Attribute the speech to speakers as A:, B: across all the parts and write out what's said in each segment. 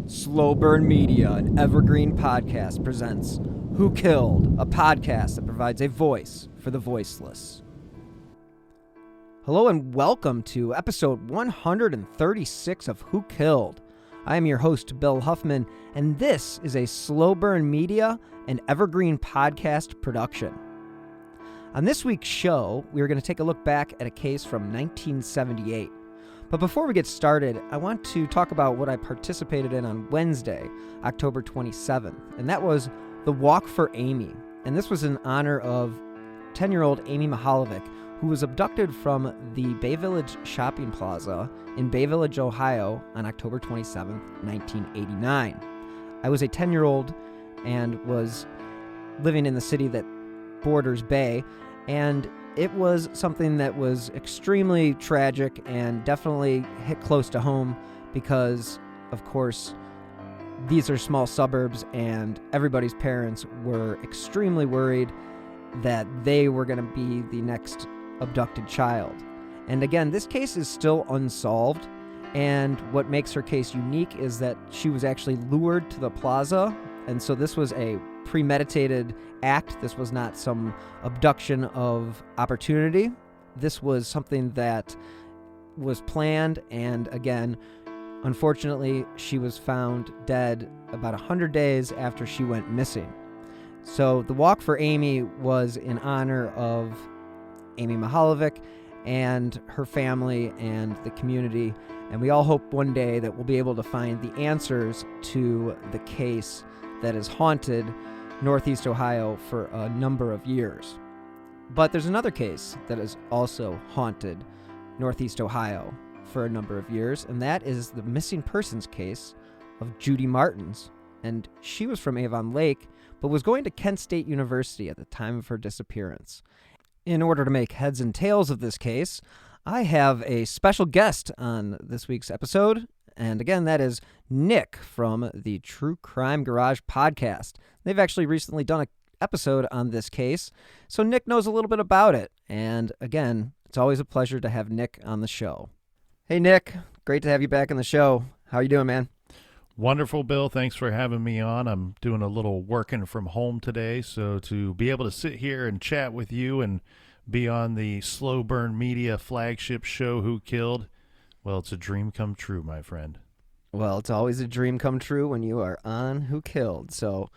A: Slow Burn Media and Evergreen Podcast presents Who Killed, a podcast that provides a voice for the voiceless. Hello and welcome to episode 136 of Who Killed. I am your host, Bill Huffman, and this is a Slow Burn Media and Evergreen Podcast production. On this week's show, we are going to take a look back at a case from 1978. But before we get started, I want to talk about what I participated in on Wednesday, October 27th, and that was the Walk for Amy. And this was in honor of 10-year-old Amy Mahalovic, who was abducted from the Bay Village Shopping Plaza in Bay Village, Ohio on October 27th, 1989. I was a 10-year-old and was living in the city that borders Bay, and it was something that was extremely tragic and definitely hit close to home because, of course, these are small suburbs and everybody's parents were extremely worried that they were going to be the next abducted child. And again, this case is still unsolved, and what makes her case unique is that she was actually lured to the plaza, and so this was a premeditated act. This was not some abduction of opportunity. This was something that was planned, and again, unfortunately, she was found dead about 100 days after she went missing. So the Walk for Amy was in honor of Amy Mahalovic and her family and the community, and we all hope one day that we'll be able to find the answers to the case that has haunted Northeast Ohio for a number of years. But there's another case that has also haunted Northeast Ohio for a number of years, and that is the missing persons case of Judy Martins. And she was from Avon Lake, but was going to Kent State University at the time of her disappearance. In order to make heads and tails of this case, I have a special guest on this week's episode, and again, that is Nick from the True Crime Garage podcast. They've actually recently done an episode on this case, so Nick knows a little bit about it. And again, it's always a pleasure to have Nick on the show. Hey, Nick. Great to have you back on the show. How are you doing, man?
B: Wonderful, Bill. Thanks for having me on. I'm doing a little working from home today, so to be able to sit here and chat with you and be on the Slow Burn Media flagship show, Who Killed, well, it's a dream come true, my friend.
A: Well, it's always a dream come true when you are on Who Killed. So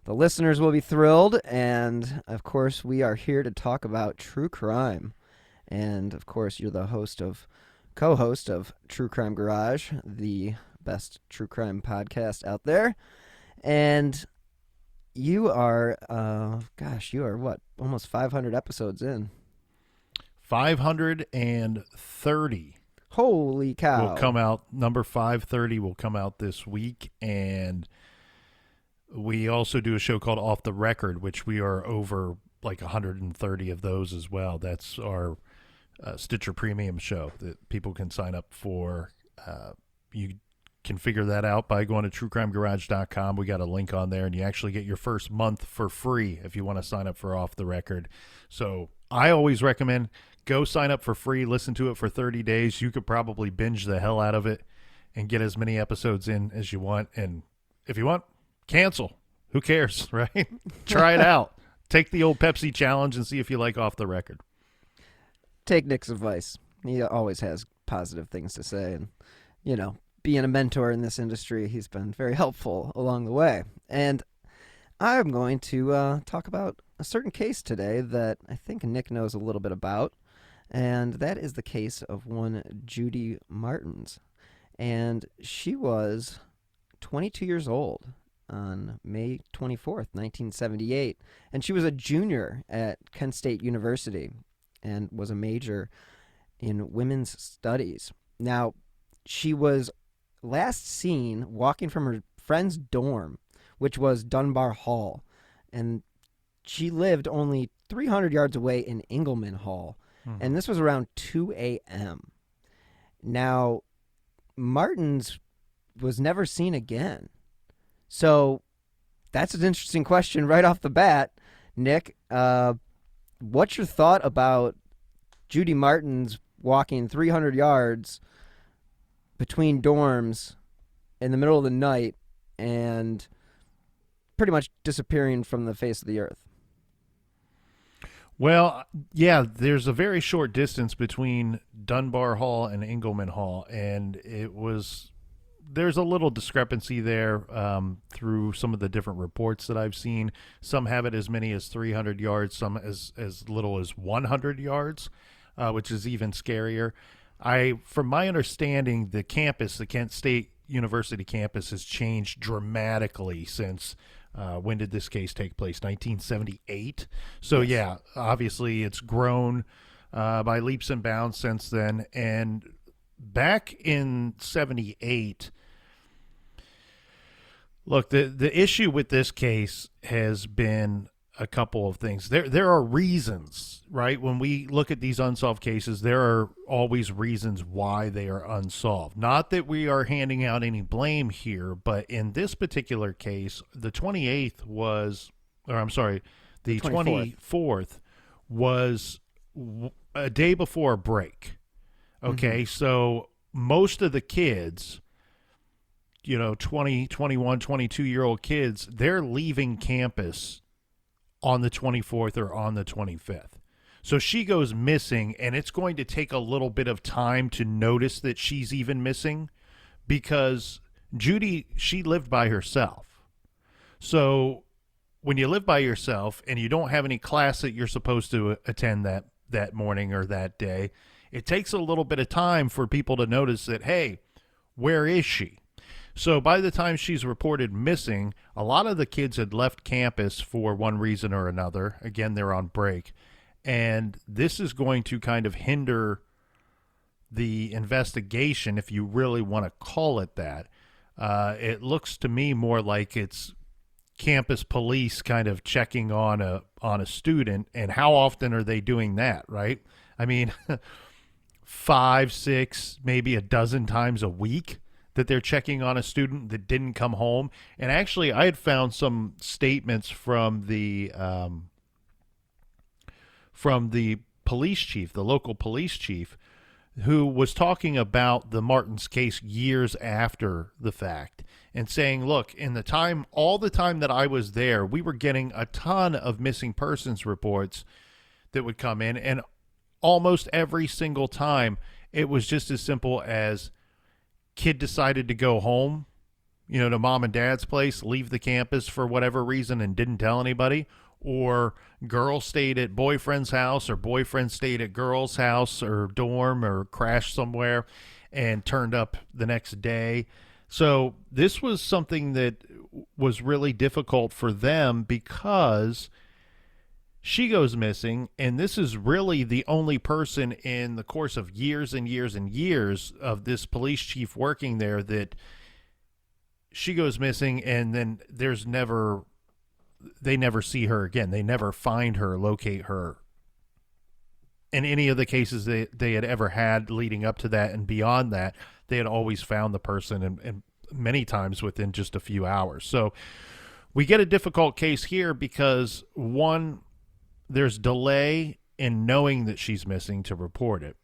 A: the listeners will be thrilled. And, of course, we are here to talk about true crime. And, of course, you're the co-host of True Crime Garage, the best true crime podcast out there. And you are, almost 500 episodes in.
B: 530.
A: Holy cow.
B: Will come out, number 530 will come out this week, and we also do a show called Off the Record, which we are over like 130 of those as well. That's our Stitcher Premium show that people can sign up for. You can figure that out by going to truecrimegarage.com. We got a link on there, and you actually get your first month for free if you want to sign up for Off the Record. So I always recommend go sign up for free, listen to it for 30 days. You could probably binge the hell out of it and get as many episodes in as you want. And if you want, cancel. Who cares, right? Try it out. Take the old Pepsi challenge and see if you like Off the Record.
A: Take Nick's advice. He always has positive things to say. And, being a mentor in this industry, he's been very helpful along the way. And I'm going to talk about a certain case today that I think Nick knows a little bit about. And that is the case of one Judy Martins. And she was 22 years old on May 24th, 1978. And she was a junior at Kent State University and was a major in women's studies. Now, she was last seen walking from her friend's dorm, which was Dunbar Hall. And she lived only 300 yards away in Engelman Hall. And this was around 2 a.m. Now, Martins was never seen again. So that's an interesting question right off the bat. Nick, what's your thought about Judy Martins walking 300 yards between dorms in the middle of the night and pretty much disappearing from the face of the earth.
B: Well, yeah, there's a very short distance between Dunbar Hall and Engelman Hall, and there's a little discrepancy there through some of the different reports that I've seen. Some have it as many as 300 yards, some as little as 100 yards, which is even scarier. From my understanding, the Kent State University campus has changed dramatically since when did this case take place? 1978. So
A: Yes.
B: yeah, obviously it's grown by leaps and bounds since then. And back in 78, look, the issue with this case has been a couple of things. There are reasons, right? When we look at these unsolved cases, there are always reasons why they are unsolved. Not that we are handing out any blame here, but in this particular case, the 24th was a day before a break. Okay, so most of the kids, 20, 21, 22-year-old kids, they're leaving campus on the 24th or on the 25th. So she goes missing, and it's going to take a little bit of time to notice that she's even missing, because Judy, she lived by herself. So when you live by yourself and you don't have any class that you're supposed to attend that morning or that day, it takes a little bit of time for people to notice that, hey, where is she? So by the time she's reported missing, a lot of the kids had left campus for one reason or another. Again, they're on break. And this is going to kind of hinder the investigation, if you really want to call it that. It looks to me more like it's campus police kind of checking on a student. And how often are they doing that, right? I mean, 5, 6, maybe a dozen times a week that they're checking on a student that didn't come home. And actually, I had found some statements from the police chief, the local police chief, who was talking about the Martins case years after the fact and saying, look, all the time that I was there, we were getting a ton of missing persons reports that would come in. And almost every single time, it was just as simple as kid decided to go home, to mom and dad's place, leave the campus for whatever reason and didn't tell anybody, or girl stayed at boyfriend's house, or boyfriend stayed at girl's house or dorm, or crashed somewhere and turned up the next day. So this was something that was really difficult for them, because she goes missing, and this is really the only person in the course of years and years and years of this police chief working there that she goes missing, and then they never see her again. They never find her, locate her. In any of the cases they had ever had leading up to that and beyond that, they had always found the person, and many times within just a few hours. So we get a difficult case here because, one, there's delay in knowing that she's missing to report it.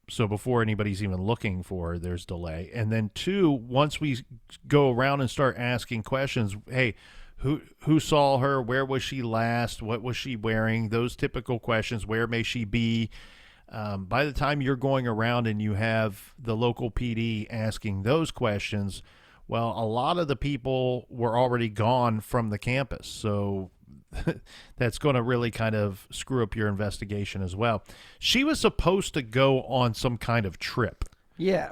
B: So before anybody's even looking for her, there's delay. And then two, once we go around and start asking questions, hey, who saw her? Where was she last? What was she wearing? Those typical questions. Where may she be? By the time you're going around and you have the local PD asking those questions, well, a lot of the people were already gone from the campus. So that's going to really kind of screw up your investigation as well. She was supposed to go on some kind of trip.
A: Yeah.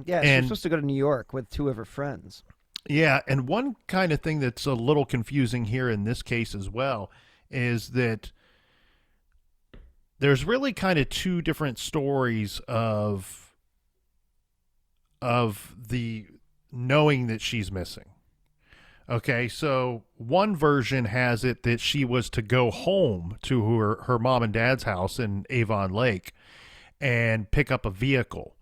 A: Yeah, she was supposed to go to New York with 2 of her friends.
B: Yeah, and one kind of thing that's a little confusing here in this case as well is that there's really kind of 2 different stories of the knowing that she's missing. Okay, so one version has it that she was to go home to her mom and dad's house in Avon Lake and pick up a vehicle,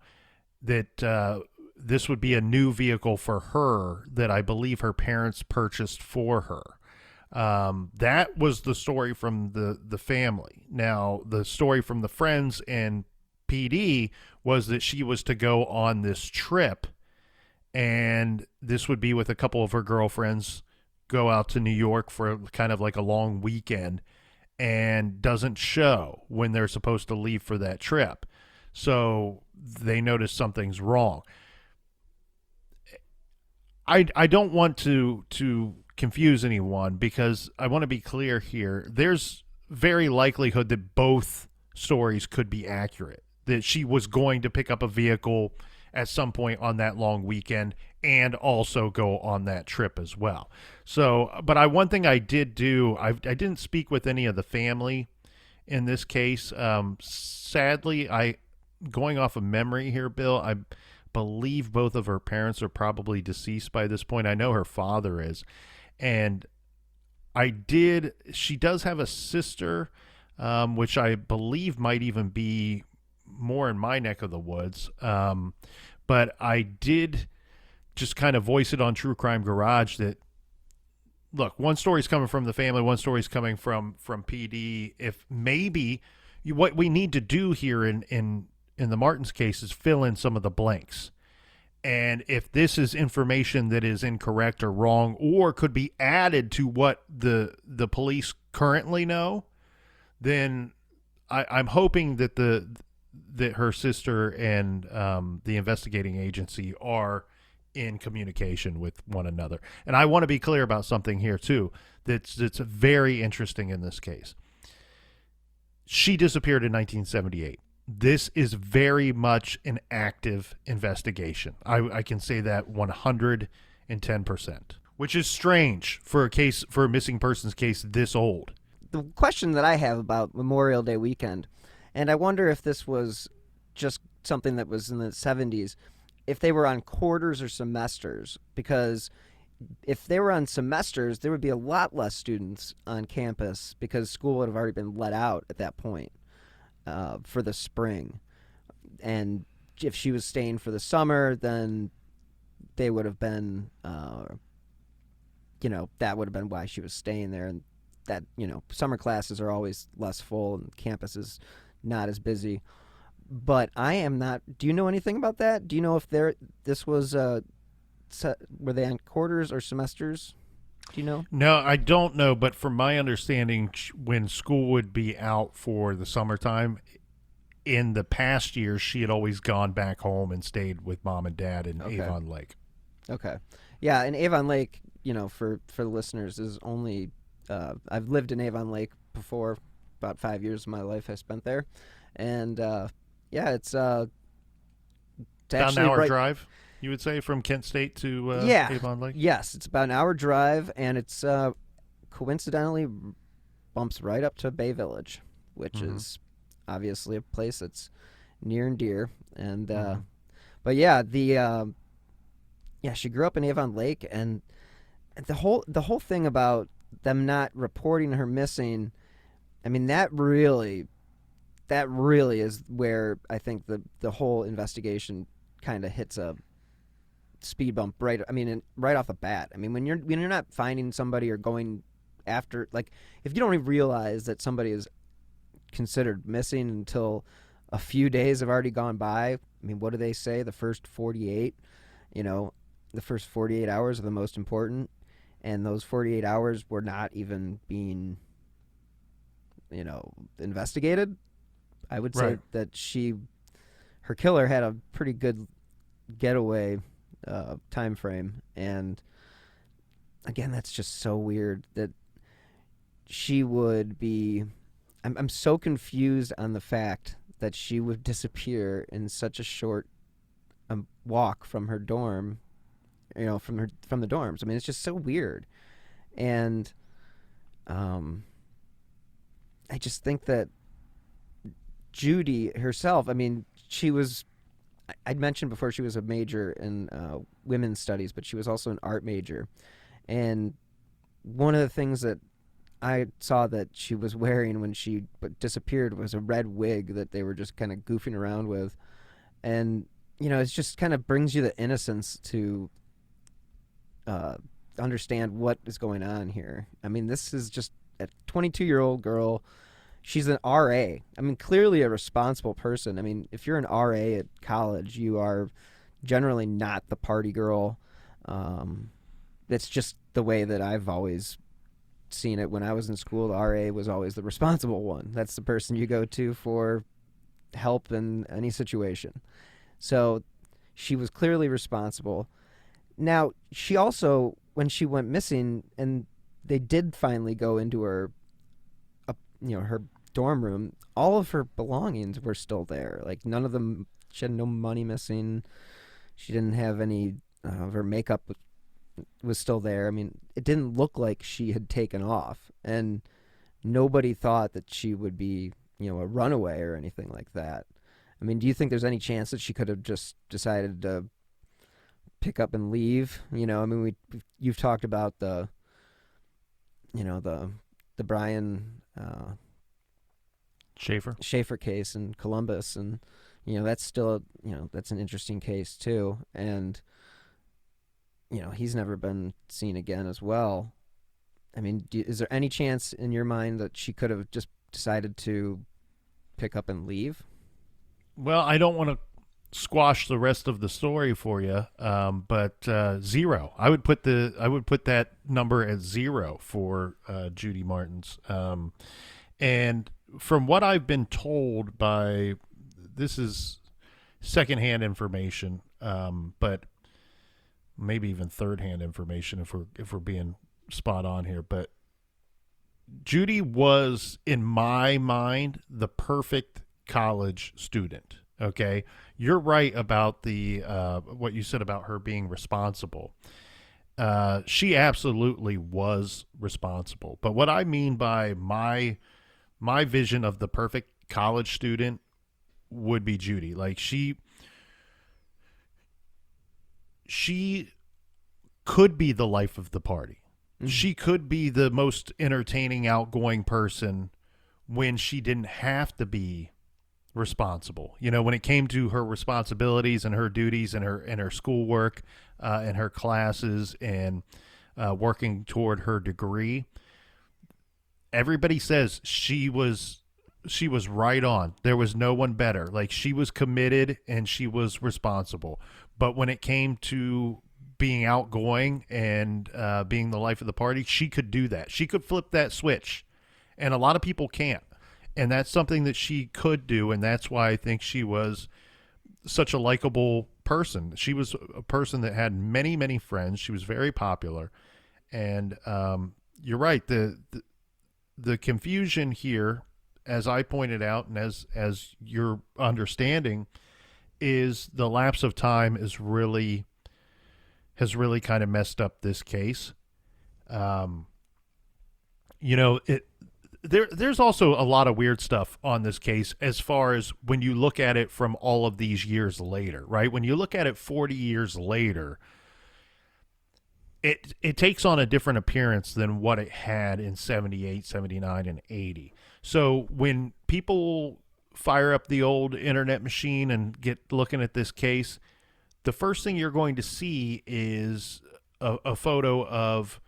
B: that this would be a new vehicle for her that I believe her parents purchased for her. That was the story from the family. Now, the story from the friends and PD was that she was to go on this trip and this would be with a couple of her girlfriends, go out to New York for kind of like a long weekend, and doesn't show when they're supposed to leave for that trip. So they notice something's wrong. I don't want to confuse anyone, because I want to be clear here. There's very likelihood that both stories could be accurate, that she was going to pick up a vehicle at some point on that long weekend and also go on that trip as well. So, but one thing I did do, I didn't speak with any of the family in this case. Sadly, going off of memory here, Bill, I believe both of her parents are probably deceased by this point. I know her father is. And she does have a sister, which I believe might even be more in my neck of the woods. But I did just kind of voice it on True Crime Garage that, look, one story's coming from the family, one story's coming from PD. If maybe what we need to do here in the Martins case is fill in some of the blanks. And if this is information that is incorrect or wrong, or could be added to what the police currently know, then I'm hoping that that her sister and the investigating agency are in communication with one another. And I want to be clear about something here too that's very interesting in this case. She disappeared in 1978. This is very much an active investigation. I can say that 110%, which is strange for a missing persons case this old.
A: The question that I have about Memorial Day weekend, and I wonder if this was just something that was in the 70s, if they were on quarters or semesters, because if they were on semesters, there would be a lot less students on campus because school would have already been let out at that point. For the spring, and if she was staying for the summer, then they would have been, that would have been why she was staying there, and that, summer classes are always less full and campus is not as busy. But I am not. Do you know anything about that? Do you know if this was were they on quarters or semesters? Do you know?
B: No, I don't know, but from my understanding, when school would be out for the summertime, in the past years, she had always gone back home and stayed with mom and dad in Avon Lake.
A: Okay. Yeah, and Avon Lake, for the listeners, is only, I've lived in Avon Lake before, about 5 years of my life I spent there. And, it's
B: about
A: actually
B: an hour drive. You would say, from Kent State to Avon Lake?
A: Yes, it's about an hour drive, and it's coincidentally bumps right up to Bay Village, which is obviously a place that's near and dear. And but she grew up in Avon Lake, and the whole thing about them not reporting her missing, I mean, that really is where I think the whole investigation kind of hits a speed bump right off the bat. I mean, when you're not finding somebody or going after, like, if you don't even realize that somebody is considered missing until a few days have already gone by. I mean, what do they say? The first 48 hours are the most important, and those 48 hours were not even being investigated. I would say that her killer had a pretty good getaway time frame, and again, that's just so weird that she would be. I'm so confused on the fact that she would disappear in such a short walk from her dorm, from the dorms. I mean, it's just so weird, and I just think that Judy herself, I mean, she was, I'd mentioned before, she was a major in women's studies, but she was also an art major. And one of the things that I saw that she was wearing when she disappeared was a red wig that they were just kind of goofing around with. And, it just kind of brings you the innocence to understand what is going on here. I mean, this is just a 22-year-old girl. She's an RA. I mean, clearly a responsible person. I mean, if you're an RA at college, you are generally not the party girl. That's just the way that I've always seen it. When I was in school, the RA was always the responsible one. That's the person you go to for help in any situation. So she was clearly responsible. Now, she also, when she went missing, and they did finally go into her, her dorm room, all of her belongings were still there. Like, none of them, she had no money missing. She didn't have any of her makeup was still there. I mean, it didn't look like she had taken off, and nobody thought that she would be, a runaway or anything like that. I mean, do you think there's any chance that she could have just decided to pick up and leave? I mean, you've talked about the Brian Schaefer case in Columbus, and that's still that's an interesting case too, and he's never been seen again as well. I mean, is there any chance in your mind that she could have just decided to pick up and leave?
B: Well, I don't want to squash the rest of the story for you, but 0. I would put that number at 0 for Judy Martins. And from what I've been told by, this is secondhand information, but maybe even third-hand information if we're being spot on here, but Judy was, in my mind, the perfect college student. Okay, you're right about the what you said about her being responsible. She absolutely was responsible. But what I mean by my vision of the perfect college student would be Judy. Like, she could be the life of the party. Mm-hmm. She could be the most entertaining, outgoing person when she didn't have to be responsible. When it came to her responsibilities and her duties and her schoolwork and her classes and working toward her degree, everybody says she was right on. There was no one better. Like, she was committed and she was responsible. But when it came to being outgoing and being the life of the party, she could do that. She could flip that switch, and a lot of people can't. And that's something that she could do, and that's why I think she was such a likable person. She was a person that had many, many friends. She was very popular. And you're right. The confusion here, as I pointed out, and as you're understanding, is the lapse of time has really kind of messed up this case. There's also a lot of weird stuff on this case as far as when you look at it from all of these years later, right? When you look at it 40 years later, it takes on a different appearance than what it had in 78, 79, and 80. So when people fire up the old internet machine and get looking at this case, the first thing you're going to see is a photo of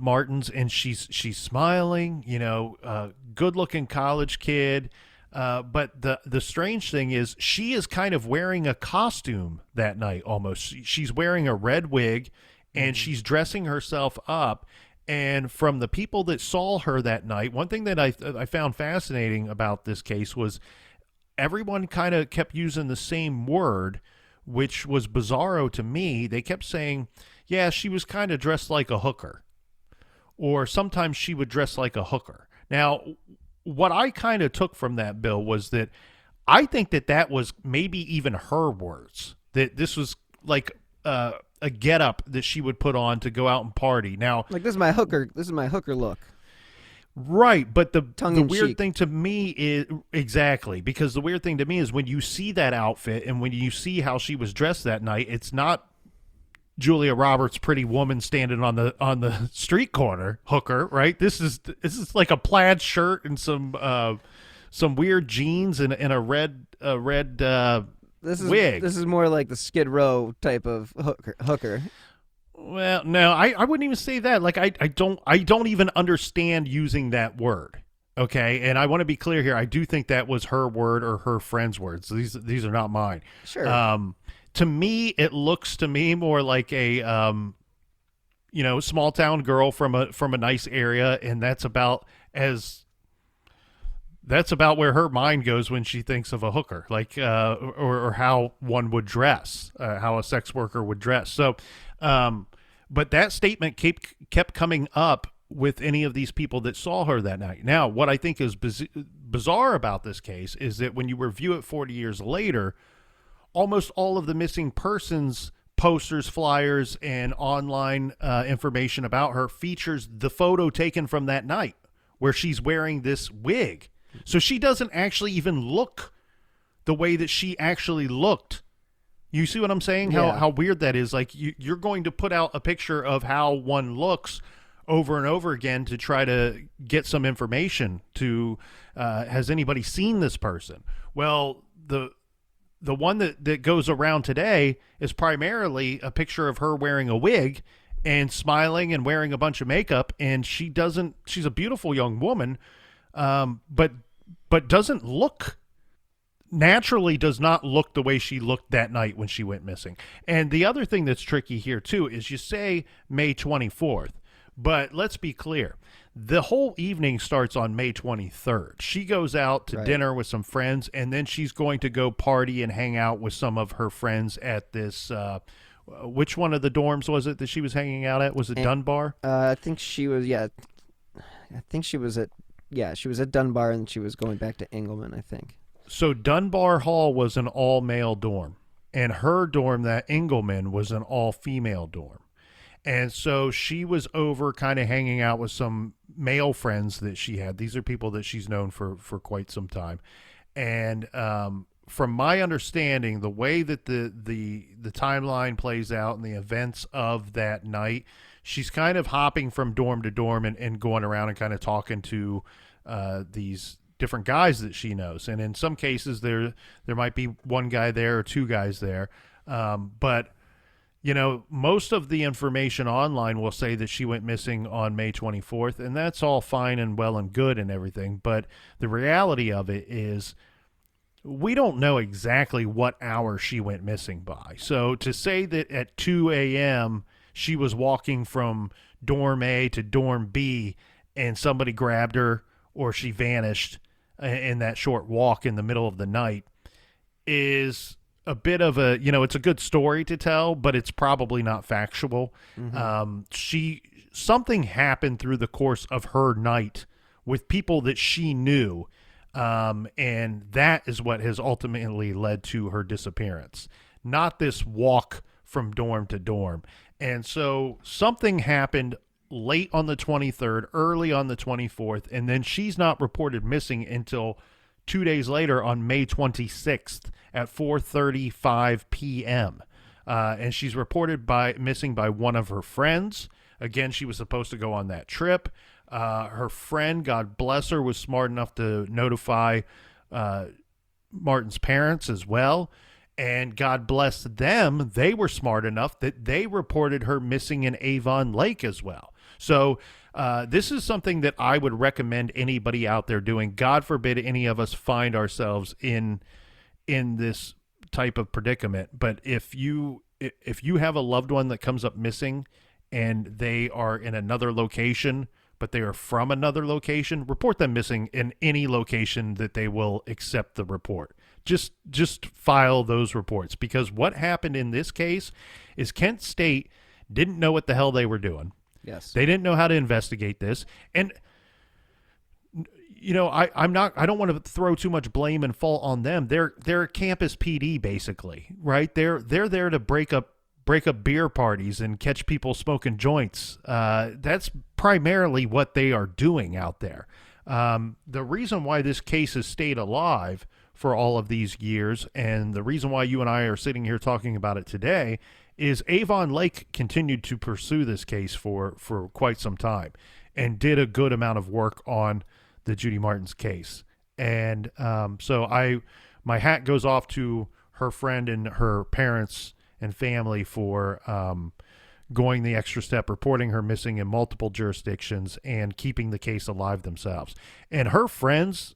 B: Martins, and she's smiling, good-looking college kid. But the strange thing is she is kind of wearing a costume that night almost. She's wearing a red wig, and she's dressing herself up. And from the people that saw her that night, one thing that I found fascinating about this case was everyone kind of kept using the same word, which was bizarro to me. They kept saying, yeah, she was kind of dressed like a hooker. Or sometimes she would dress like a hooker. Now, what I kind of took from that, Bill, was that I think that was maybe even her words. That this was like a getup that she would put on to go out and party. Now,
A: like, this is my hooker look.
B: Right, but the weird
A: cheek
B: thing to me is exactly, because the weird thing to me is when you see that outfit and when you see how she was dressed that night, it's not Julia Roberts' Pretty Woman standing on the street corner hooker, right? This is like a plaid shirt and some weird jeans and a red wig.
A: This is more like the Skid Row type of hooker.
B: Well, no, I wouldn't even say that. Like, I don't even understand using that word. Okay, and I want to be clear here. I do think that was her word or her friend's words. These are not mine.
A: Sure.
B: To me, it looks to me more like a small town girl from a nice area, and that's about where her mind goes when she thinks of a hooker, like or how one would dress, how a sex worker would dress. So, but that statement kept coming up with any of these people that saw her that night. Now, what I think is bizarre about this case is that when you review it 40 years later, almost all of the missing persons posters, flyers, and online information about her features the photo taken from that night where she's wearing this wig. So she doesn't actually even look the way that she actually looked. You see what I'm saying?
A: Yeah.
B: How weird that is. Like you're going to put out a picture of how one looks over and over again to try to get some information to has anybody seen this person? Well, the one that goes around today is primarily a picture of her wearing a wig and smiling and wearing a bunch of makeup, and she's a beautiful young woman, but doesn't look naturally, does not look the way she looked that night when she went missing. And the other thing that's tricky here too is you say May 24th. But let's be clear. The whole evening starts on May 23rd. She goes out to dinner with some friends, and then she's going to go party and hang out with some of her friends at this which one of the dorms was it that she was hanging out at? Was it Dunbar?
A: I think she was, I think she was at Dunbar, and she was going back to Engelman, I think.
B: So Dunbar Hall was an all-male dorm, and her dorm, that Engelman, was an all-female dorm. And so she was over kind of hanging out with some male friends that she had. These are people that she's known for quite some time. And from my understanding, the way that the timeline plays out and the events of that night, she's kind of hopping from dorm to dorm and going around and kind of talking to these different guys that she knows. And in some cases, there might be one guy there or two guys there. But most of the information online will say that she went missing on May 24th, and that's all fine and well and good and everything. But the reality of it is we don't know exactly what hour she went missing by. So to say that at 2 a.m. she was walking from dorm A to dorm B and somebody grabbed her or she vanished in that short walk in the middle of the night is a bit of a, it's a good story to tell, but it's probably not factual. Mm-hmm. Something happened through the course of her night with people that she knew. And that is what has ultimately led to her disappearance, not this walk from dorm to dorm. And so something happened late on the 23rd, early on the 24th, and then she's not reported missing until 2 days later on May 26th at 4:35 p.m. And she's reported missing by one of her friends. Again, she was supposed to go on that trip. Her friend, God bless her, was smart enough to notify Martin's parents as well. And God bless them, they were smart enough that they reported her missing in Avon Lake as well. So this is something that I would recommend anybody out there doing. God forbid any of us find ourselves in this type of predicament. But if you have a loved one that comes up missing and they are in another location, but they are from another location, report them missing in any location that they will accept the report. Just file those reports, because what happened in this case is Kent State didn't know what the hell they were doing.
A: Yes.
B: They didn't know how to investigate this. And I don't want to throw too much blame and fault on them. They're campus PD basically, right? They're there to break up beer parties and catch people smoking joints. That's primarily what they are doing out there. The reason why this case has stayed alive for all of these years, and the reason why you and I are sitting here talking about it today, is Avon Lake continued to pursue this case for quite some time and did a good amount of work on the Judy Martins case. And so my hat goes off to her friend and her parents and family for going the extra step, reporting her missing in multiple jurisdictions, and keeping the case alive themselves. And her friends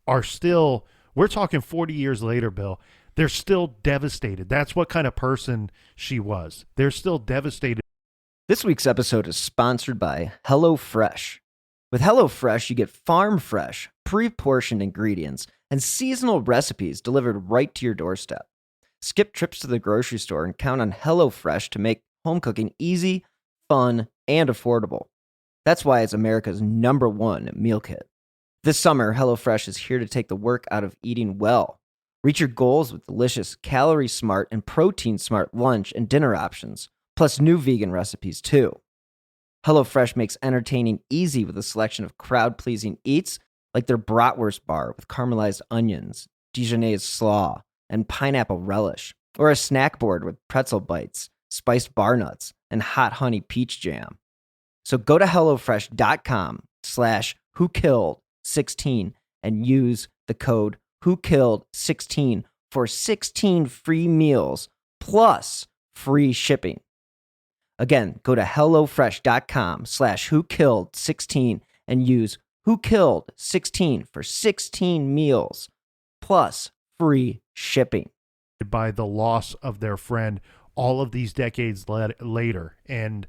B: are still, we're talking 40 years later, Bill, they're still devastated. That's what kind of person she was. They're still devastated.
A: This week's episode is sponsored by HelloFresh. With HelloFresh, you get farm fresh, pre-portioned ingredients and seasonal recipes delivered right to your doorstep. Skip trips to the grocery store and count on HelloFresh to make home cooking easy, fun, and affordable. That's why it's America's #1 meal kit. This summer, HelloFresh is here to take the work out of eating well. Reach your goals with delicious, calorie-smart and protein-smart lunch and dinner options, plus new vegan recipes too. HelloFresh makes entertaining easy with a selection of crowd-pleasing eats like their bratwurst bar with caramelized onions, Dijonnaise slaw, and pineapple relish, or a snack board with pretzel bites, spiced bar nuts, and hot honey peach jam. So go to HelloFresh.com/whokilled16 and use the code WHOKILLED16 for 16 free meals plus free shipping. Again, go to HelloFresh.com/whokilled16 and use WHOKILLED16 for 16 meals plus free shipping.
B: By the loss of their friend all of these decades later. And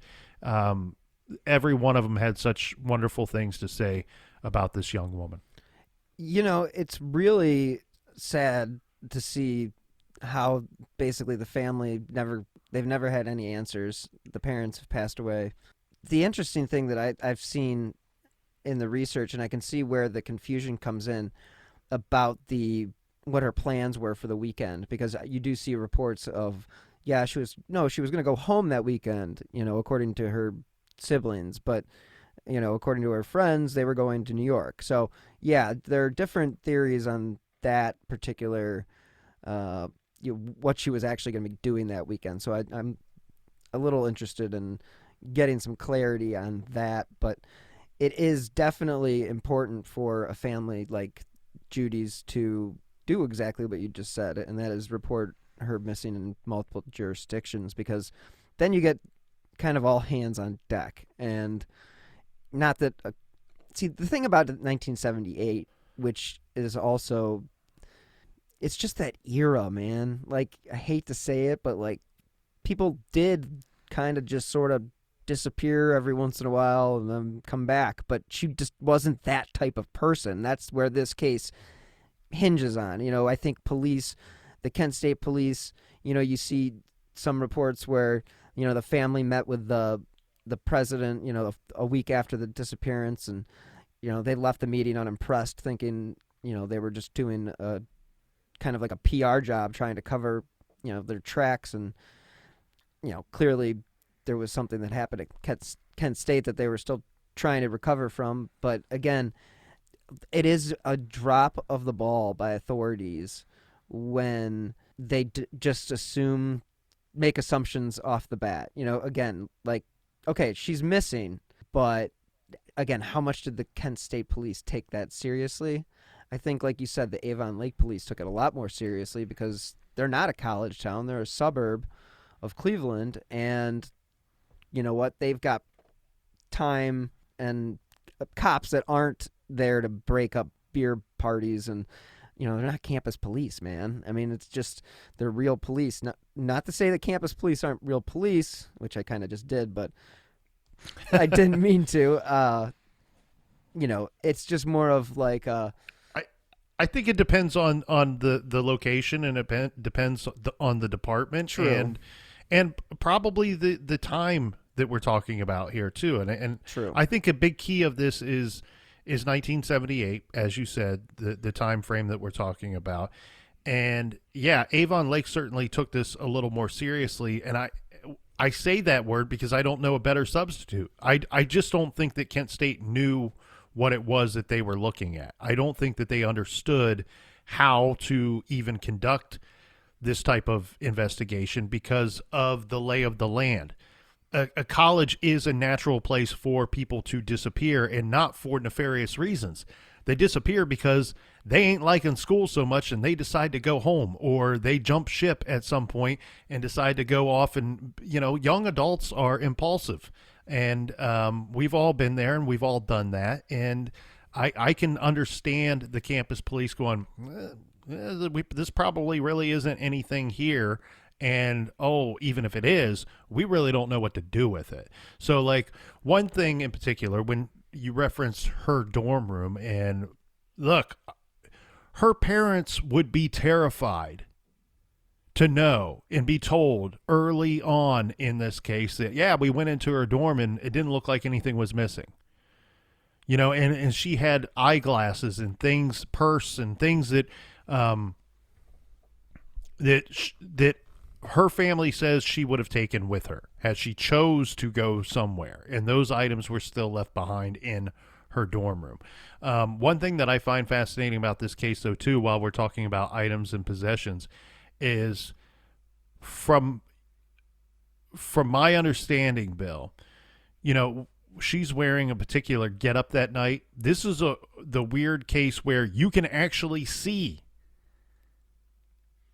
B: every one of them had such wonderful things to say about this young woman.
C: You know, it's really sad to see how basically the family they've never had any answers. The parents have passed away. The interesting thing that I've seen in the research, and I can see where the confusion comes in about what her plans were for the weekend, because you do see reports of, she was going to go home that weekend, according to her siblings, but according to her friends, they were going to New York. So yeah, there are different theories on that particular what she was actually going to be doing that weekend. So I'm a little interested in getting some clarity on that, but it is definitely important for a family like Judy's to do exactly what you just said, and that is report her missing in multiple jurisdictions, because then you get kind of all hands on deck. And not that see, the thing about 1978, which is also, it's just that era, man. Like, I hate to say it, but like, people did kind of just sort of disappear every once in a while and then come back, but she just wasn't that type of person. That's where this case hinges on. I think the Kent State Police, you see some reports where, the family met with the president, a week after the disappearance, and, they left the meeting unimpressed, thinking, they were just doing a kind of like a PR job trying to cover, their tracks. And, clearly there was something that happened at Kent State that they were still trying to recover from. But again, it is a drop of the ball by authorities when they just make assumptions off the bat. Again, like, okay, she's missing, but again, how much did the Kent State Police take that seriously? I think, like you said, the Avon Lake Police took it a lot more seriously, because they're not a college town. They're a suburb of Cleveland, and you know what? They've got time and cops that aren't there to break up beer parties, and they're not campus police, man. I mean, it's just, they're real police. Not to say that campus police aren't real police, which I kind of just did, but I didn't mean to. It's just more of like
B: I think it depends on the location, and it depends on the department.
C: True.
B: And probably the time that we're talking about here too. And
C: True.
B: I think a big key of this is 1978, as you said, the time frame that we're talking about. And yeah, Avon Lake certainly took this a little more seriously. And I say that word because I don't know a better substitute. I just don't think that Kent State knew what it was that they were looking at. I don't think that they understood how to even conduct this type of investigation because of the lay of the land. A college is a natural place for people to disappear, and not for nefarious reasons. They disappear because they ain't liking school so much and they decide to go home, or they jump ship at some point and decide to go off. And, young adults are impulsive, and we've all been there and we've all done that. And I can understand the campus police going, this probably really isn't anything here. And, even if it is, we really don't know what to do with it. So, like, one thing in particular, when you referenced her dorm room, and look, her parents would be terrified to know and be told early on in this case that, yeah, we went into her dorm and it didn't look like anything was missing. And she had eyeglasses and things, purse and things that that her family says she would have taken with her had she chose to go somewhere. And those items were still left behind in her dorm room. One thing that I find fascinating about this case, though, too, while we're talking about items and possessions, is from my understanding, Bill, she's wearing a particular getup that night. This is the weird case where you can actually see.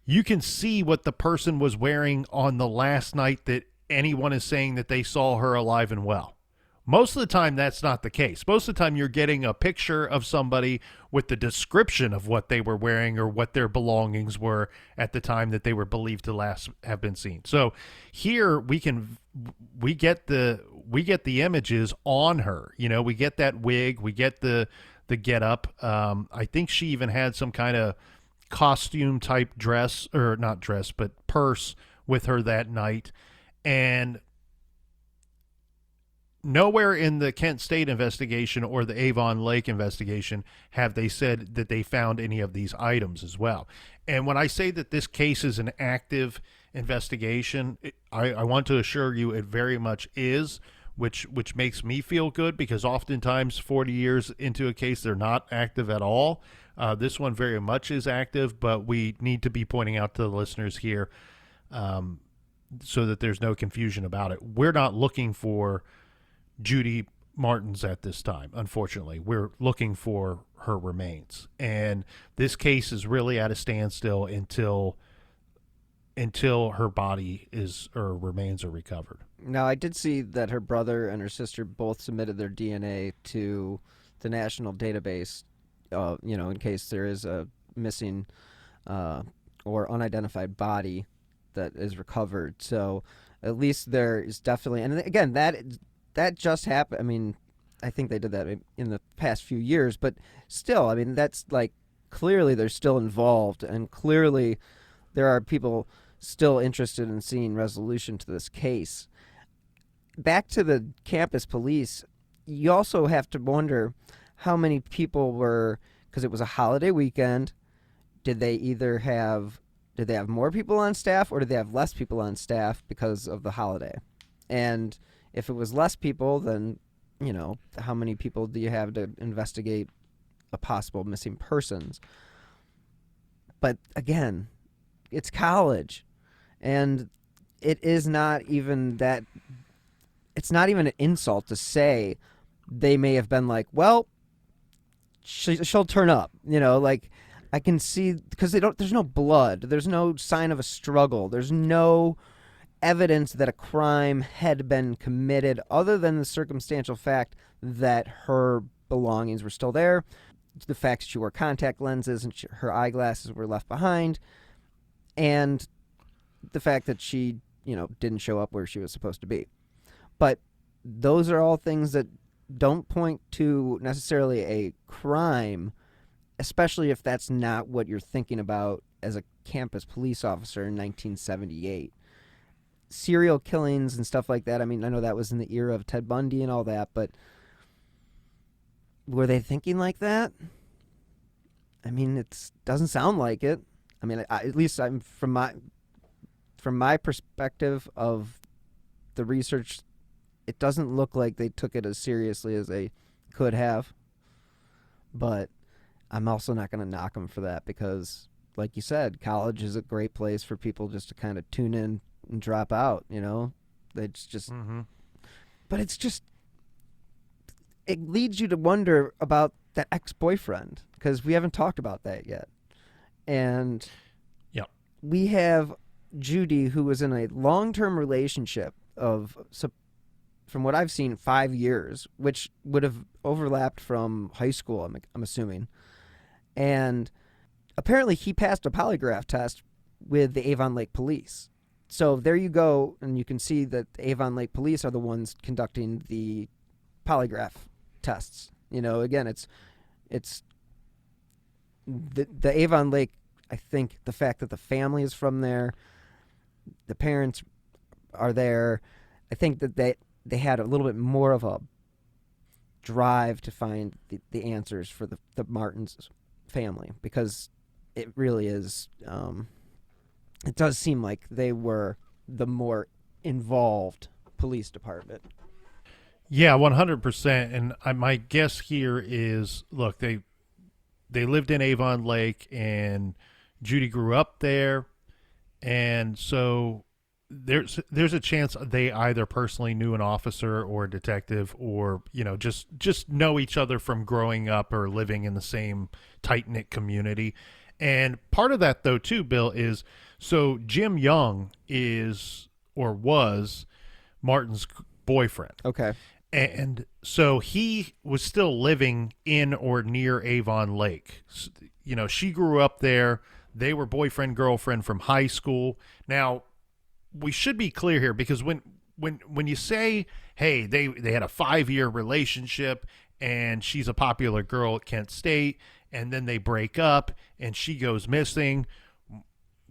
B: You can see what the person was wearing on the last night that anyone is saying that they saw her alive and well. Most of the time, that's not the case. Most of the time, you're getting a picture of somebody with the description of what they were wearing or what their belongings were at the time that they were believed to last have been seen. So here we get the images on her. We get that wig, we get the getup. I think she even had some kind of costume type dress, or not dress, but purse with her that night. And nowhere in the Kent State investigation or the Avon Lake investigation have they said that they found any of these items as well. And when I say that this case is an active investigation, I want to assure you it very much is, which makes me feel good, because oftentimes 40 years into a case, they're not active at all. This one very much is active, but we need to be pointing out to the listeners here so that there's no confusion about it. We're not looking for Judy Martins at this time, unfortunately. We're looking for her remains. And this case is really at a standstill until her body or remains are recovered.
C: Now, I did see that her brother and her sister both submitted their DNA to the national database, in case there is a missing or unidentified body that is recovered. So at least there is definitely, and again, that just happened. I mean, I think they did that in the past few years, but still, I mean, that's like, clearly they're still involved, and clearly there are people still interested in seeing resolution to this case. Back to the campus police, you also have to wonder how many people were, because it was a holiday weekend, did they have more people on staff, or did they have less people on staff because of the holiday? And if it was less people, then, how many people do you have to investigate a possible missing persons? But again, it's college, and it is not even that. It's not even an insult to say they may have been like, well, she'll turn up, like, I can see, because there's no blood, there's no sign of a struggle, there's no evidence that a crime had been committed other than the circumstantial fact that her belongings were still there, the fact she wore contact lenses and her eyeglasses were left behind, and the fact that she, didn't show up where she was supposed to be. But those are all things that don't point to necessarily a crime, especially if that's not what you're thinking about as a campus police officer in 1978. Serial killings and stuff like that, I mean, I know that was in the era of Ted Bundy and all that, but were they thinking like that? I mean, it doesn't sound like it. I mean, at least I'm from my perspective of the research, it doesn't look like they took it as seriously as they could have. But I'm also not going to knock them for that, because, like you said, college is a great place for people just to kind of tune in and drop out, It's just, but it's just, it leads you to wonder about that ex-boyfriend, because we haven't talked about that yet. And we have Judy, who was in a long-term relationship of, from what I've seen, 5 years, which would have overlapped from high school, I'm assuming. And apparently he passed a polygraph test with the Avon Lake Police. So there you go, and you can see that the Avon Lake Police are the ones conducting the polygraph tests. You know, again, it's the Avon Lake. I think the fact that the family is from there, the parents are there, I think that they had a little bit more of a drive to find the answers for the Martins family, because it really is, it does seem like they were the more involved police department.
B: Yeah, 100%. And my guess here is, look, they lived in Avon Lake, and Judy grew up there, and so there's a chance they either personally knew an officer or a detective, or just know each other from growing up or living in the same tight-knit community. And part of that, though, too, Bill, is so Jim Young is or was Martin's boyfriend.
C: Okay.
B: And so he was still living in or near Avon Lake. She grew up there. They were boyfriend, girlfriend from high school. Now, we should be clear here, because when you say, hey, they had a 5-year relationship and she's a popular girl at Kent State, and then they break up and she goes missing,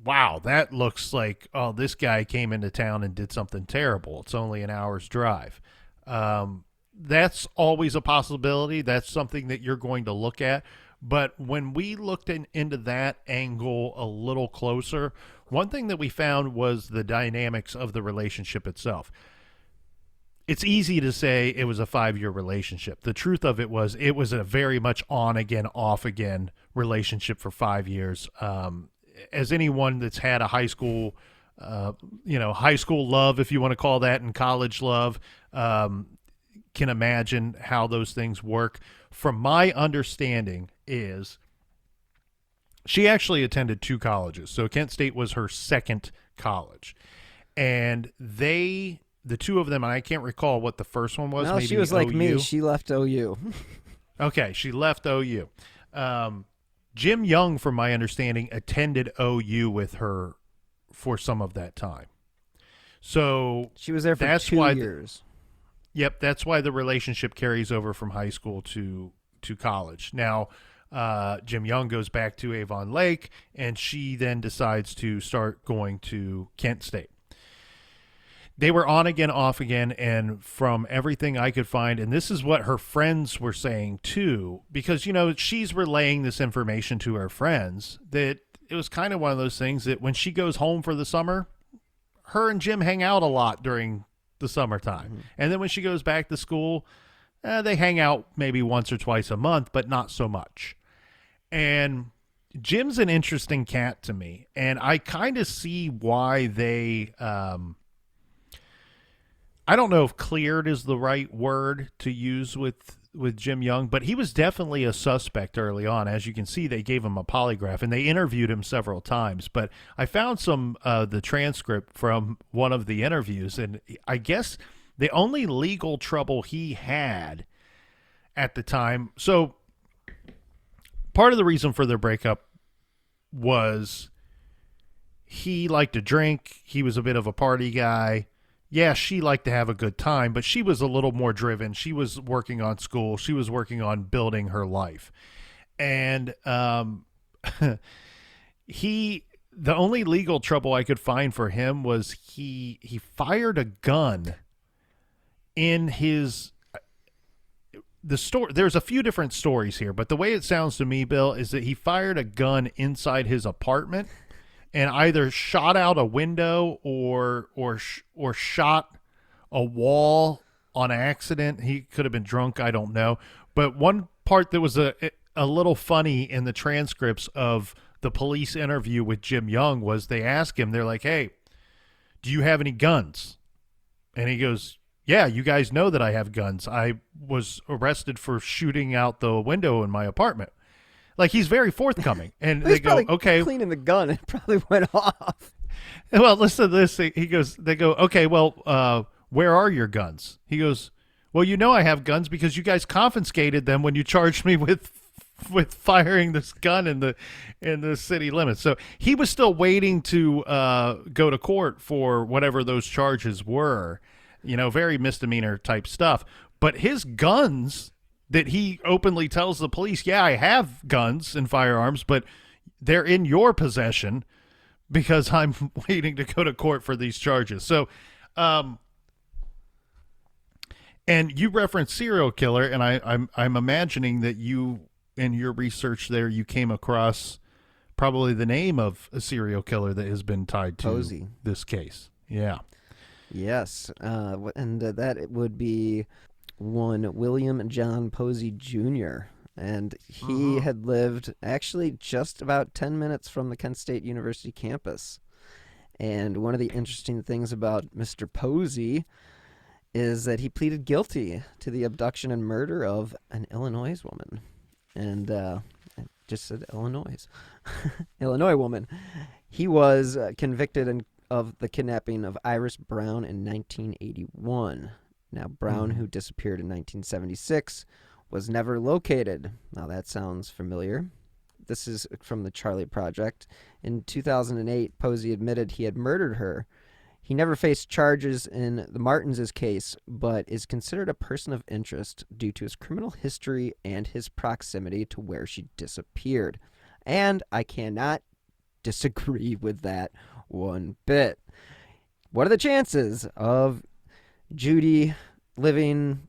B: wow, that looks like, oh, this guy came into town and did something terrible. It's only an hour's drive. That's always a possibility. That's something that you're going to look at. But when we looked into that angle a little closer, one thing that we found was the dynamics of the relationship itself. It's easy to say it was a 5-year relationship. The truth of it was a very much on again, off again relationship for 5 years. As anyone that's had a high school love, if you want to call that, and college love, can imagine how those things work. From my understanding is she actually attended 2 colleges. So Kent State was her second college. And the 2 of them, and I can't recall what the first one was.
C: No,
B: maybe
C: she was like
B: OU.
C: me. She left OU.
B: Okay, she left OU. Jim Young, from my understanding, attended OU with her for some of that time. So
C: she was there for
B: that's
C: 2
B: why
C: years.
B: Yep, that's why the relationship carries over from high school to college. Now, Jim Young goes back to Avon Lake, and she then decides to start going to Kent State. They were on again, off again, and from everything I could find, and this is what her friends were saying too, because, she's relaying this information to her friends, that it was kind of one of those things that when she goes home for the summer, her and Jim hang out a lot during the summertime. Mm-hmm. And then when she goes back to school, they hang out maybe once or twice a month, but not so much. And Jim's an interesting cat to me, and I kind of see why they I don't know if cleared is the right word to use with Jim Young, but he was definitely a suspect early on. As you can see, they gave him a polygraph, and they interviewed him several times. But I found some the transcript from one of the interviews, and I guess the only legal trouble he had at the time. So part of the reason for their breakup was he liked to drink. He was a bit of a party guy. Yeah, she liked to have a good time, but she was a little more driven. She was working on school. She was working on building her life. And the only legal trouble I could find for him was he fired a gun in the story. There's a few different stories here, but the way it sounds to me, Bill, is that he fired a gun inside his apartment and either shot out a window or shot a wall on accident. He could have been drunk, I don't know. But one part that was a little funny in the transcripts of the police interview with Jim Young was they asked him, they're like, "Hey, do you have any guns?" And he goes, yeah, you guys know that I have guns. I was arrested for shooting out the window in my apartment. Like, he's very forthcoming. And
C: He's
B: they go,
C: probably
B: okay.
C: cleaning the gun. It probably went off.
B: Well, listen to this. They go, okay, well, where are your guns? He goes, well, you know I have guns because you guys confiscated them when you charged me with firing this gun in the city limits. So he was still waiting to go to court for whatever those charges were, very misdemeanor type stuff. But his guns that he openly tells the police, yeah, I have guns and firearms, but they're in your possession because I'm waiting to go to court for these charges. So, and you referenced serial killer, and I'm imagining that you, in your research there, you came across probably the name of a serial killer that has been tied to
C: Posey.
B: This case. Yeah.
C: Yes, and that it would be one William John Posey Jr., and he had lived actually just about 10 minutes from the Kent State University campus. And one of the interesting things about Mr. Posey is that he pleaded guilty to the abduction and murder of an Illinois woman. And I just said Illinois. Illinois woman. He was convicted of the kidnapping of Iris Brown in 1981. Now, Brown, who disappeared in 1976, was never located. Now, that sounds familiar. This is from the Charlie Project. In 2008, Posey admitted he had murdered her. He never faced charges in the Martins' case, but is considered a person of interest due to his criminal history and his proximity to where she disappeared. And I cannot disagree with that one bit. What are the chances of Judy living,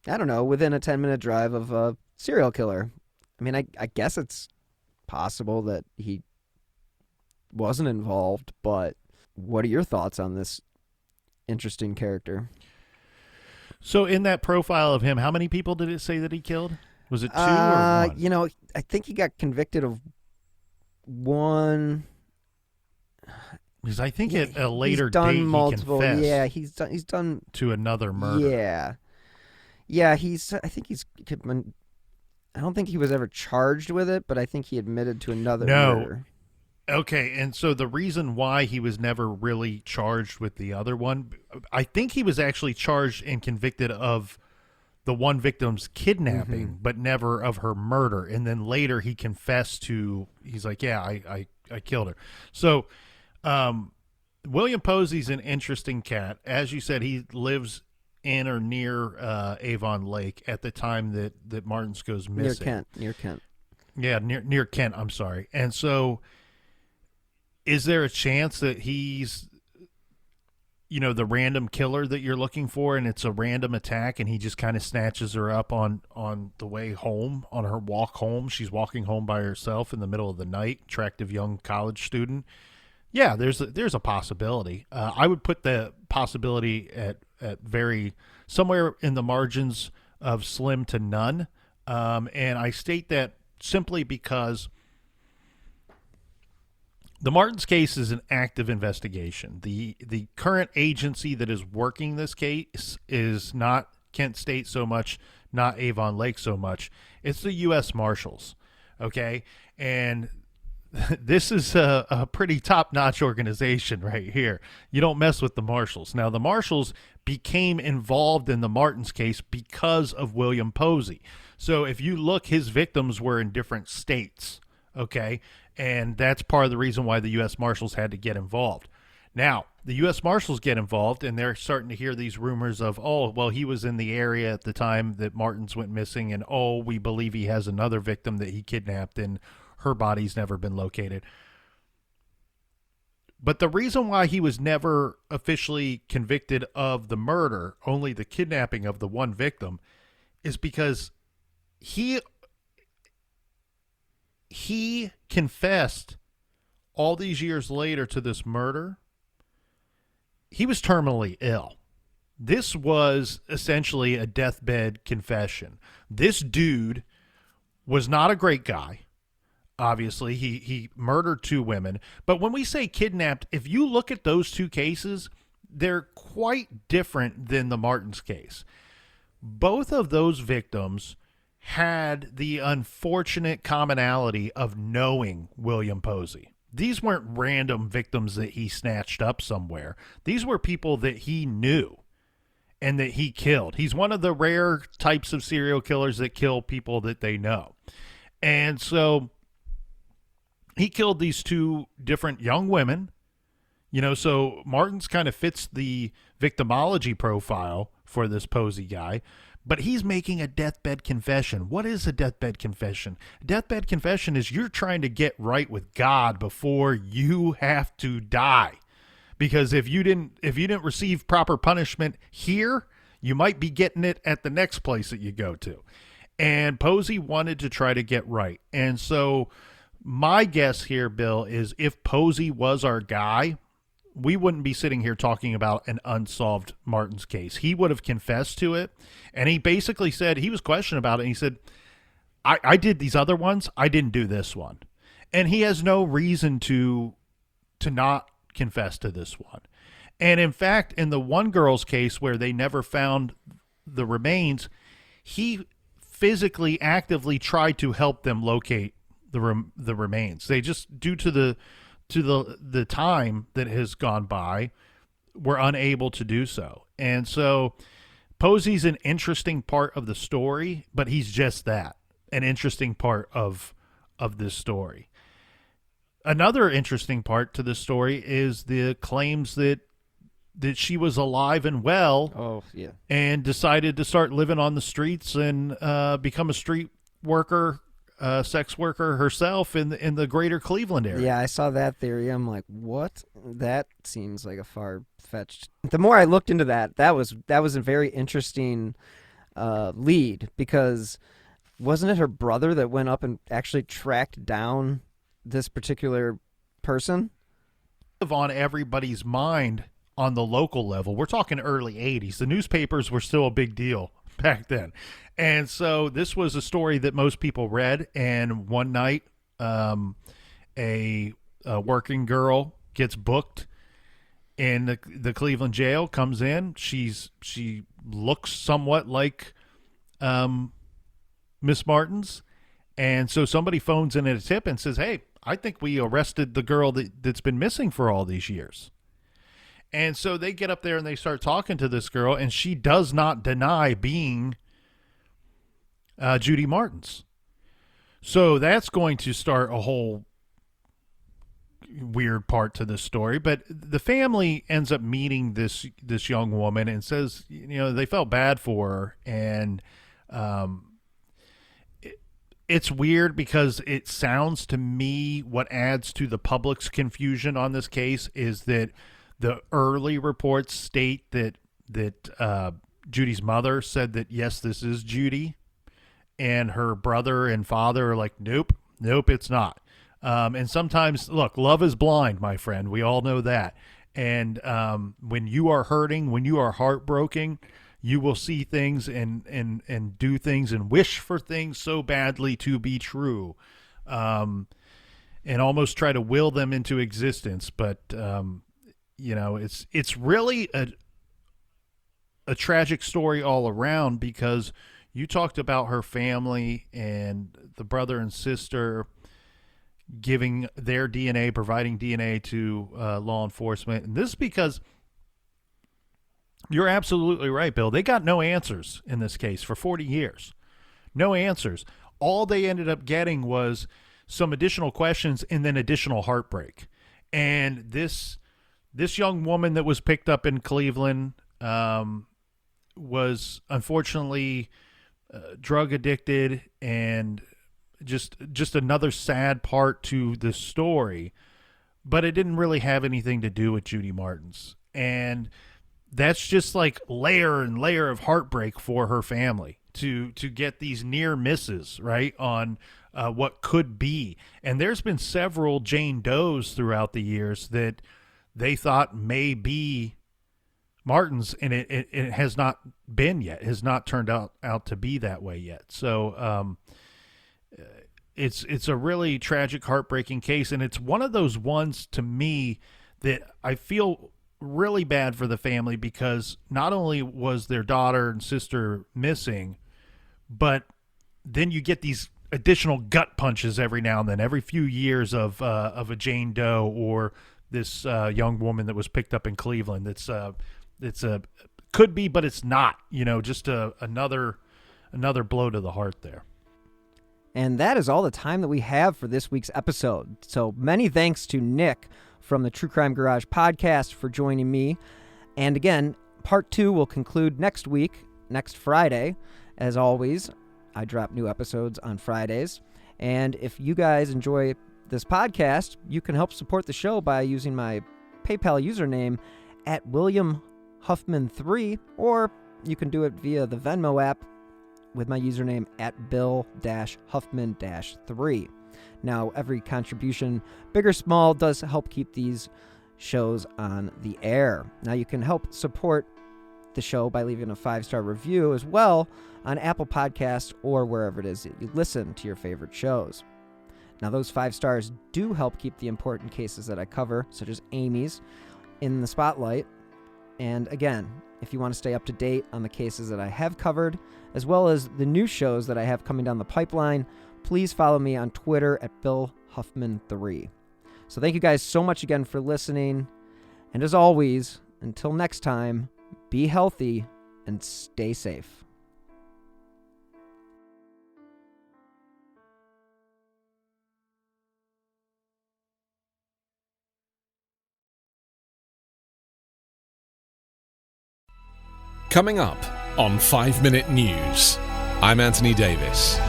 C: I don't know, within a 10-minute drive of a serial killer? I mean, I guess it's possible that he wasn't involved, but what are your thoughts on this interesting character?
B: So in that profile of him, how many people did it say that he killed? Was it 2 or 1?
C: I think he got convicted of 1.
B: Because I think at a later
C: he's done
B: date
C: multiple,
B: he confessed.
C: Yeah, he's done
B: to another murder.
C: Yeah. I don't think he was ever charged with it, but I think he admitted to another murder.
B: Okay, and so the reason why he was never really charged with the other one, I think he was actually charged and convicted of the one victim's kidnapping, but never of her murder. And then later he confessed to, he's like, yeah, I killed her. So William Posey's an interesting cat. As you said, he lives in or near Avon Lake at the time that Martins goes missing.
C: Near Kent.
B: Yeah, near Kent, I'm sorry. And so is there a chance that he's, the random killer that you're looking for, and it's a random attack, and he just kind of snatches her up on the way home, on her walk home? She's walking home by herself in the middle of the night, attractive young college student. Yeah, there's a possibility. I would put the possibility at very somewhere in the margins of slim to none. And I state that simply because the Martins case is an active investigation. The current agency that is working this case is not Kent State so much, not Avon Lake so much. It's the U.S. Marshals, okay? And this is a pretty top-notch organization right here. You don't mess with the Marshals. Now, the Marshals became involved in the Martins case because of William Posey. So if you look, his victims were in different states, okay? And that's part of the reason why the U.S. Marshals had to get involved. Now, the U.S. Marshals get involved, and they're starting to hear these rumors of, oh, well, he was in the area at the time that Martins went missing, and, oh, we believe he has another victim that he kidnapped, and her body's never been located. But the reason why he was never officially convicted of the murder, only the kidnapping of the one victim, is because he confessed all these years later to this murder. He was terminally ill. This was essentially a deathbed confession. This dude was not a great guy. Obviously, he murdered 2 women. But when we say kidnapped, if you look at those 2 cases, they're quite different than the Martins case. Both of those victims had the unfortunate commonality of knowing William Posey. These weren't random victims that he snatched up somewhere. These were people that he knew and that he killed. He's one of the rare types of serial killers that kill people that they know. And so he killed these two different young women. You know, so Martins kind of fits the victimology profile for this Posey guy, but he's making a deathbed confession. What is a deathbed confession? A deathbed confession is you're trying to get right with God before you have to die. Because if you didn't receive proper punishment here, you might be getting it at the next place that you go to. And Posey wanted to try to get right. And so my guess here, Bill, is if Posey was our guy, we wouldn't be sitting here talking about an unsolved Martins case. He would have confessed to it. And he basically said, he was questioned about it. And he said, I did these other ones. I didn't do this one. And he has no reason to not confess to this one. And in fact, in the one girl's case where they never found the remains, he physically actively tried to help them locate the remains. They just, due to the time that has gone by, were unable to do so. And so Posey's an interesting part of the story, but he's just that, an interesting part of this story. Another interesting part to the story is the claims that she was alive and well.
C: Oh, yeah.
B: And decided to start living on the streets and become a street worker, sex worker herself in the greater Cleveland area.
C: Yeah, I saw that theory. I'm like, what? That seems like a far-fetched. The more I looked into that was a very interesting lead, because wasn't it her brother that went up and actually tracked down this particular person?
B: On everybody's mind on the local level. We're talking early 80s. The newspapers were still a big deal back then. And so this was a story that most people read. And one night, a working girl gets booked in the Cleveland jail, comes in. She looks somewhat like Miss Martins. And so somebody phones in at a tip and says, hey, I think we arrested the girl that's been missing for all these years. And so they get up there and they start talking to this girl, and she does not deny being Judy Martins. So that's going to start a whole weird part to this story. But the family ends up meeting this young woman and says, they felt bad for her. And it's weird because it sounds to me, what adds to the public's confusion on this case is that the early reports state that Judy's mother said that, yes, this is Judy. And her brother and father are like, nope, it's not. And sometimes, look, love is blind, my friend. We all know that. And when you are hurting, when you are heartbroken, you will see things and do things and wish for things so badly to be true, and almost try to will them into existence. But it's really a tragic story all around, because you talked about her family and the brother and sister giving their DNA, providing DNA to law enforcement. And this is because you're absolutely right, Bill. They got no answers in this case for 40 years. No answers. All they ended up getting was some additional questions and then additional heartbreak. And this young woman that was picked up in Cleveland was unfortunately drug addicted, and just another sad part to the story. But it didn't really have anything to do with Judy Martins. And that's just like layer and layer of heartbreak for her family to get these near misses, right, on what could be. And there's been several Jane Does throughout the years that they thought may be Martins, and it has not been yet, has not turned out to be that way yet. So it's a really tragic, heartbreaking case, and it's one of those ones to me that I feel really bad for the family because not only was their daughter and sister missing, but then you get these additional gut punches every now and then, every few years of a Jane Doe or this young woman that was picked up in Cleveland. It's a could be, but it's not. Just another blow to the heart there.
C: And that is all the time that we have for this week's episode. So many thanks to Nick from the True Crime Garage podcast for joining me. And again, part 2 will conclude next week, next Friday. As always, I drop new episodes on Fridays. And if you guys enjoy this podcast, you can help support the show by using my PayPal username at WilliamHuffman3, or you can do it via the Venmo app with my username at Bill-Huffman-3. Now, every contribution, big or small, does help keep these shows on the air. Now, you can help support the show by leaving a 5-star review as well on Apple Podcasts or wherever it is that you listen to your favorite shows. Now, those 5 stars do help keep the important cases that I cover, such as Amy's, in the spotlight. And again, if you want to stay up to date on the cases that I have covered, as well as the new shows that I have coming down the pipeline, please follow me on Twitter at BillHuffman3. So thank you guys so much again for listening. And as always, until next time, be healthy and stay safe.
D: Coming up on 5 Minute News, I'm Anthony Davis.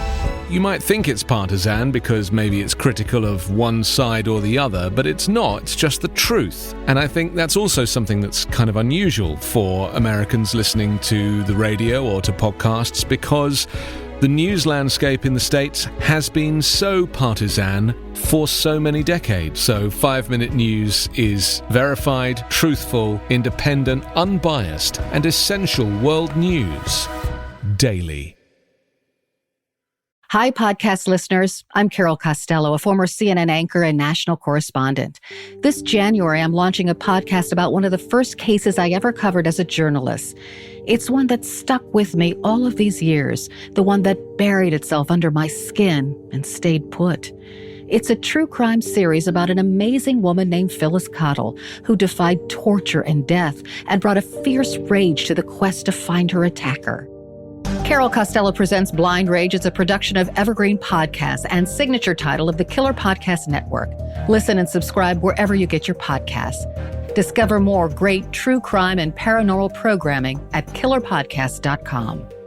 D: You might think it's partisan because maybe it's critical of one side or the other, but it's not. It's just the truth. And I think that's also something that's kind of unusual for Americans listening to the radio or to podcasts, because the news landscape in the States has been so partisan for so many decades. So 5 Minute News is verified, truthful, independent, unbiased, and essential world news daily.
E: Hi, podcast listeners. I'm Carol Costello, a former CNN anchor and national correspondent. This January, I'm launching a podcast about one of the first cases I ever covered as a journalist. It's one that stuck with me all of these years, the one that buried itself under my skin and stayed put. It's a true crime series about an amazing woman named Phyllis Cottle, who defied torture and death and brought a fierce rage to the quest to find her attacker. Carol Costello Presents Blind Rage is a production of Evergreen Podcasts and signature title of the Killer Podcast Network. Listen and subscribe wherever you get your podcasts. Discover more great true crime and paranormal programming at killerpodcast.com.